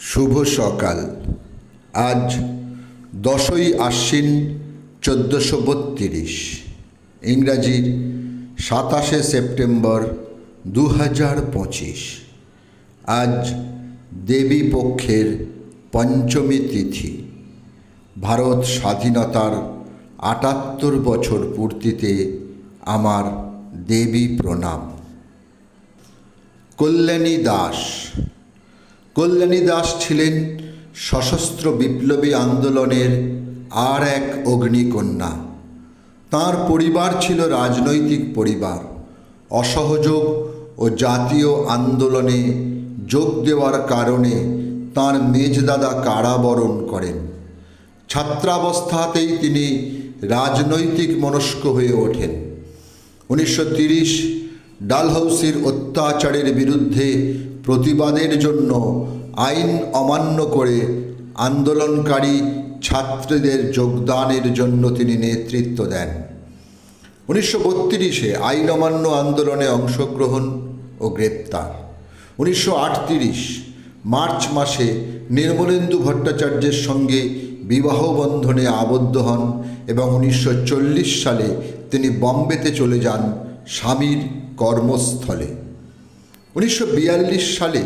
শুভ সকাল। আজ 10ই আশ্বিন 1432, ইংরাজির 27শে সেপ্টেম্বর 2025। আজ দেবী পক্ষের পঞ্চমী তিথি। ভারত স্বাধীনতার 78 বছর পূর্তিতে আমার দেবী প্রণাম। কল্যাণী দাস। কল্যাণী দাস ছিলেন সশস্ত্র বিপ্লবী আন্দোলনের আর এক অগ্নিকন্যা। তাঁর পরিবার ছিল রাজনৈতিক পরিবার। অসহযোগ ও জাতীয় আন্দোলনে যোগ দেওয়ার কারণে তাঁর মেজদাদা কারাবরণ করেন। ছাত্রাবস্থাতেই তিনি রাজনৈতিক মনস্ক হয়ে ওঠেন। 1930 ডালহৌসির অত্যাচারের বিরুদ্ধে প্রতিবাদের জন্য আইন অমান্য করে আন্দোলনকারী ছাত্রদের যোগদানের জন্য তিনি নেতৃত্ব দেন। 1932 আইন অমান্য আন্দোলনে অংশগ্রহণ ও গ্রেপ্তার। 1938 মার্চ মাসে নির্মলেন্দু ভট্টাচার্যের সঙ্গে বিবাহ বন্ধনে আবদ্ধ হন এবং 1940 সালে তিনি বম্বেতে চলে যান স্বামীর কর্মস্থলে। 1942 সালে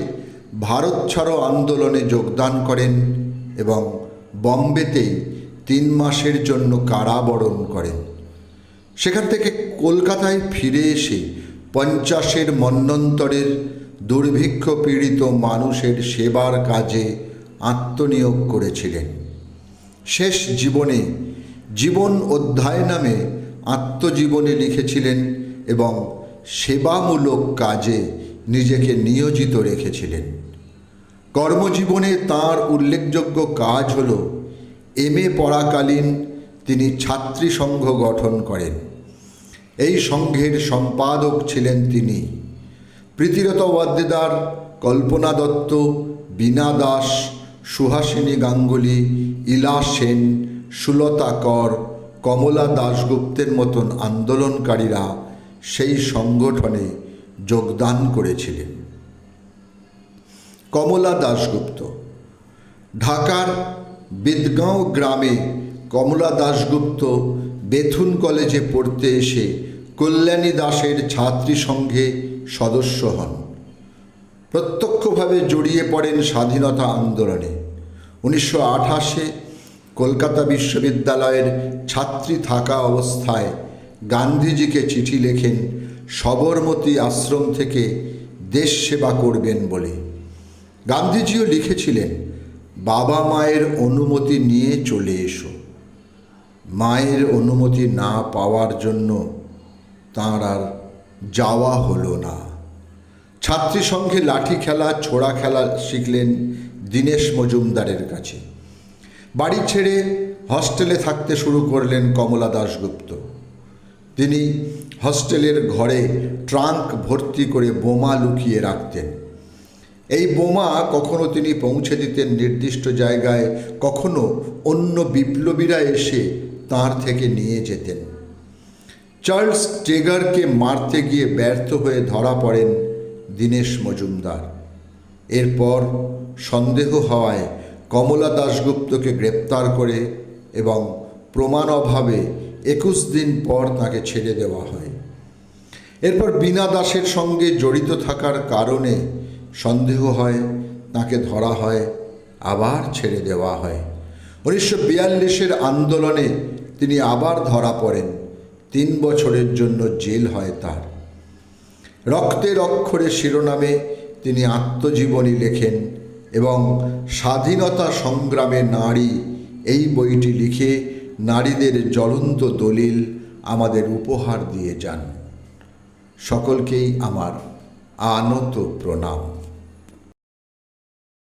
ভারত ছাড়ো আন্দোলনে যোগদান করেন এবং বম্বেতেই 3 মাসের জন্য কারাবরণ করেন। সেখান থেকে কলকাতায় ফিরে এসে 50-এর মন্বন্তরের দুর্ভিক্ষ পীড়িত মানুষের সেবার কাজে আত্মনিয়োগ করেছিলেন। শেষ জীবনে জীবন অধ্যায় নামে আত্মজীবনী লিখেছিলেন এবং সেবামূলক কাজে নিজেকে নিয়োজিত রেখেছিলেন। কর্মজীবনে তাঁর উল্লেখযোগ্য কাজ হল MA পড়াকালীন তিনি ছাত্রী সংঘ গঠন করেন। এই সংঘের সম্পাদক ছিলেন তিনি। প্রীতিলতা ওয়াদ্দেদার, কল্পনা দত্ত, বীণা দাস, সুহাসিনী গাঙ্গুলি, ইলা সেন, সুলতা কর, কমলা দাশগুপ্তের মতন আন্দোলনকারীরা সেই সংগঠনে যোগদান করেছিলেন। কমলা দাশগুপ্ত। ঢাকার বিদগাঁও গ্রামে কমলা দাশগুপ্ত বেথুন কলেজে পড়তে এসে কল্যাণী দাসের ছাত্রী সংঘে সদস্য হন। প্রত্যক্ষভাবে জড়িয়ে পড়েন স্বাধীনতা আন্দোলনে। 1928 কলকাতা বিশ্ববিদ্যালয়ের ছাত্রী থাকা অবস্থায় গান্ধীজিকে চিঠি লেখেন সবরমতী আশ্রম থেকে দেশ সেবা করবেন বলে। গান্ধীজিও লিখেছিলেন, বাবা মায়ের অনুমতি নিয়ে চলে এসো। মায়ের অনুমতি না পাওয়ার জন্য তাঁর আর যাওয়া হলো না। ছাত্রী সংঘে লাঠি খেলা, ছোড়া খেলা শিখলেন দীনেশ মজুমদারের কাছে। বাড়ি ছেড়ে হস্টেলে থাকতে শুরু করলেন কমলা দাশগুপ্ত। তিনি হস্টেলের ঘরে ট্রাঙ্ক ভর্তি করে বোমা লুকিয়ে রাখতেন। এই বোমা কখনো তিনি পৌঁছে দিতেন নির্দিষ্ট জায়গায়, কখনো অন্য বিপ্লবীরা এসে তাঁর থেকে নিয়ে যেতেন। চার্লস টেগারকে মারতে গিয়ে ব্যর্থ হয়ে ধরা পড়েন দীনেশ মজুমদার। এরপর সন্দেহ হওয়ায় কমলা দাশগুপ্তকে গ্রেপ্তার করে এবং প্রমাণ অভাবে 21 দিন পর তাকে ছেড়ে দেওয়া হয়। এরপর বীণা দাসের সঙ্গে জড়িত থাকার কারণে সন্দেহ হয়, তাকে ধরা হয়, আবার ছেড়ে দেওয়া হয়। 1942 আন্দোলনে তিনি আবার ধরা পড়েন। 3 বছরের জন্য জেল হয় তার। রক্তের অক্ষরে শিরোনামে তিনি আত্মজীবনী লেখেন এবং স্বাধীনতা সংগ্রামে নারী এই বইটি লিখে নারীদের জ্বলন্ত দলিল আমাদের উপহার দিয়ে যান। সকলকেই আমার আনত প্রণাম।